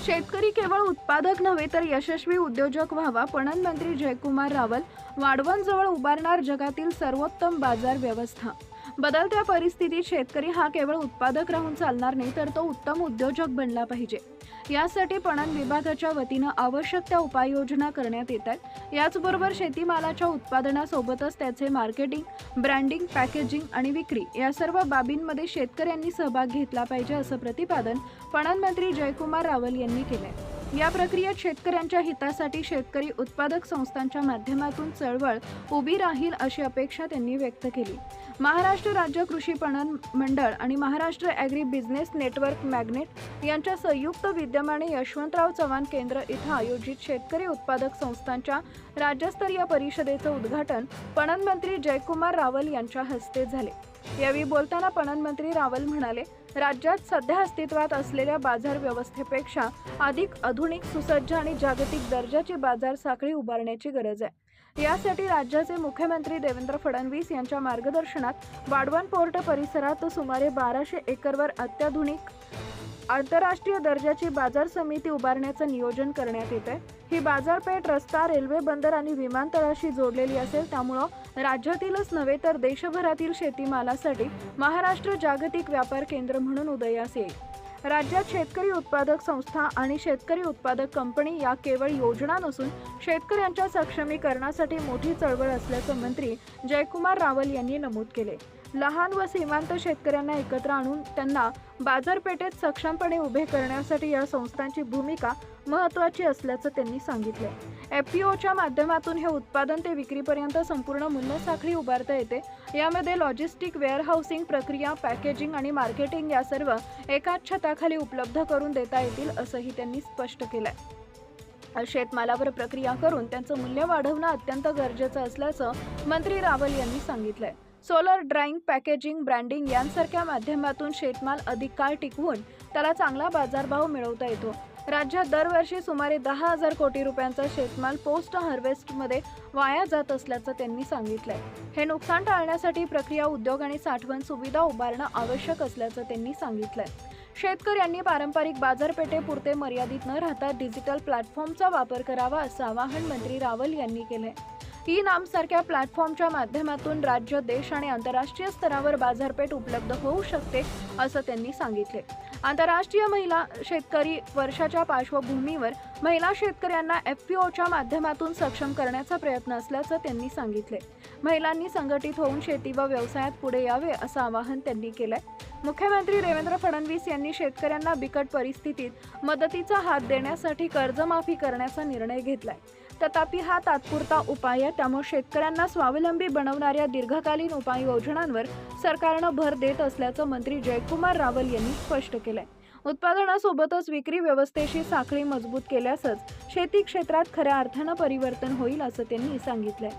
शेतकरी केवळ उत्पादक नव्हे तर यशस्वी उद्योजक व्हावा. पणन मंत्री जयकुमार रावल. वाढवणजवळ उभारणार जगातील सर्वोत्तम बाजार व्यवस्था. बदलत्या परिस्थितीत शेतकरी हा केवळ उत्पादक राहून चालणार नाही तर तो उत्तम उद्योजक बनला पाहिजे. यासाठी पणन विभागाच्या वतीनं आवश्यक त्या उपाययोजना करण्यात येत आहेत. याचबरोबर शेतीमालाच्या उत्पादनासोबतच त्याचे मार्केटिंग, ब्रँडिंग, पॅकेजिंग आणि विक्री या सर्व बाबींमध्ये शेतकऱ्यांनी सहभाग घेतला पाहिजे असं प्रतिपादन पणन मंत्री जयकुमार रावल यांनी केलंय. या प्रक्रियेत शेतकऱ्यांच्या हितासाठी शेतकरी उत्पादक संस्थांच्या माध्यमातून चळवळ उभी राहील अशी अपेक्षा त्यांनी व्यक्त केली. महाराष्ट्र राज्य कृषी पणन मंडळ आणि Maharashtra agri business network magnet यांच्या संयुक्त विद्यमाने यशवंतराव चव्हाण केंद्र इथं आयोजित शेतकरी उत्पादक संस्थांच्या राज्यस्तरीय परिषदेचं उद्घाटन पणन मंत्री जयकुमार रावल यांच्या हस्ते झाले. यावेळी बोलताना पणन मंत्री रावल म्हणाले, राज्यात सध्या अस्तित्वात असलेल्या बाजार व्यवस्थेपेक्षा अधिक आधुनिक, सुसज्ज आणि जागतिक दर्जाची बाजार साखळी उभारण्याची गरज आहे. यासाठी राज्याचे मुख्यमंत्री देवेंद्र फडणवीस यांच्या मार्गदर्शनात वाढवण पोर्ट परिसरात सुमारे 1200 एकरवर अत्याधुनिक आंतरराष्ट्रीय दर्जाची बाजार समिती उभारण्याचं नियोजन करण्यात येत आहे. ही बाजारपेठ रस्ता, रेल्वे, बंदर आणि विमानतळाशी जोडलेली असेल. त्यामुळं राज्यातीलच नव्हे तर देशभरातील शेतीमालासाठी महाराष्ट्र जागतिक व्यापार केंद्र म्हणून उदयास येईल. राज्यात शेतकरी उत्पादक संस्था आणि शेतकरी उत्पादक कंपनी या केवळ योजना नसून शेतकऱ्यांच्या सक्षमीकरणासाठी मोठी चळवळ असल्याचं मंत्री जयकुमार रावल यांनी नमूद केले. लहान व सीमांत शेतकऱ्यांना एकत्र आणून त्यांना बाजारपेठेत सक्षमपणे उभे करण्यासाठी या संस्थांची भूमिका महत्त्वाची असल्याचं त्यांनी सांगितले. FPOच्या माध्यमातून हे उत्पादन ते विक्रीपर्यंत संपूर्ण मूल्य साखळी उभारता येते. यामध्ये लॉजिस्टिक, वेअरहाऊसिंग, प्रक्रिया, पॅकेजिंग आणि मार्केटिंग या सर्व एकाच छताखाली उपलब्ध करून देता येतील असंही त्यांनी स्पष्ट केलंय. शेतमालावर प्रक्रिया करून त्यांचं मूल्य वाढवणं अत्यंत गरजेचं असल्याचं मंत्री रावल यांनी सांगितलंय. सोलर ड्राईंग, पॅकेजिंग, ब्रँडिंग यांसारख्या माध्यमातून शेतमाल अधिक काळ टिकवून त्याला चांगला बाजारभाव मिळवता येतो. राज्यात दरवर्षी सुमारे 10,000 कोटी रुपयांचा शेतमाल पोस्ट हार्वेस्टमध्ये वाया जात असल्याचं त्यांनी सांगितलंय. हे नुकसान टाळण्यासाठी प्रक्रिया उद्योग आणि साठवण सुविधा उभारणं आवश्यक असल्याचं त्यांनी सांगितलंय. शेतकऱ्यांनी पारंपरिक बाजारपेठेपुरते मर्यादित न राहता डिजिटल प्लॅटफॉर्मचा वापर करावा असं आवाहन मंत्री रावल यांनी केलंय. ई-नाम सारख्या प्लॅटफॉर्मच्या माध्यमातून राज्य, देश आणि आंतरराष्ट्रीय स्तरावर बाजारपेठ उपलब्ध होऊ शकते असं त्यांनी सांगितले. आंतरराष्ट्रीय महिला शेतकरी वर्षाच्या पार्श्वभूमीवर महिला शेतकऱ्यांना FPOच्या माध्यमातून सक्षम करण्याचा प्रयत्न असल्याचं त्यांनी सांगितले. महिलांनी संघटित होऊन शेती व व्यवसायात पुढे यावे असं आवाहन त्यांनी केलंय. मुख्यमंत्री देवेंद्र फडणवीस यांनी शेतकऱ्यांना बिकट परिस्थितीत मदतीचा हात देण्यासाठी कर्जमाफी करण्याचा निर्णय घेतलाय. तथापि हा तात्पुरता उपाय आहे. त्यामुळे शेतकऱ्यांना स्वावलंबी बनवणाऱ्या दीर्घकालीन उपाययोजनांवर सरकारनं भर देत असल्याचं मंत्री जयकुमार रावल यांनी स्पष्ट केलंय. उत्पादनासोबतच विक्री व्यवस्थेशी साखळी मजबूत केल्यासच शेती क्षेत्रात खऱ्या अर्थानं परिवर्तन होईल असं त्यांनी सांगितलंय.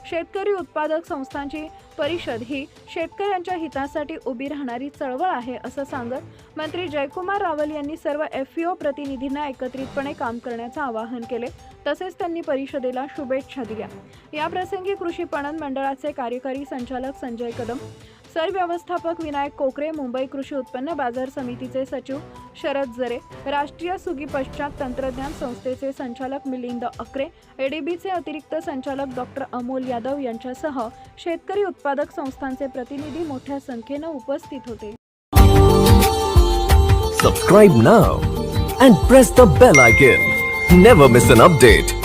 शेतकरी उत्पादक संस्थांची परिषद ही शेतकऱ्यांच्या हितासाठी उभी राहणारी चळवळ आहे असं सांगत मंत्री जयकुमार रावल यांनी सर्व FPO प्रतिनिधींना एकत्रितपणे काम करण्याचं आवाहन केले. तसेच त्यांनी परिषदेला शुभेच्छा दिल्या. याप्रसंगी कृषी पणन मंडळाचे कार्यकारी संचालक संजय कदम, सरव्यवस्थापक विनायक कोकरे, मुंबई कृषी उत्पन्न बाजार समितीचे सचिव शरद जरे, राष्ट्रीय सुगी पश्चात तंत्रज्ञान संस्थेचे संचालक मिलिंद अकरे, ADBचे अतिरिक्त संचालक डॉ. अमोल यादव यांच्यासह शेतकरी उत्पादक संस्थांचे प्रतिनिधी मोठ्या संख्येनं उपस्थित होते. Subscribe now and press the bell icon. Never miss an update.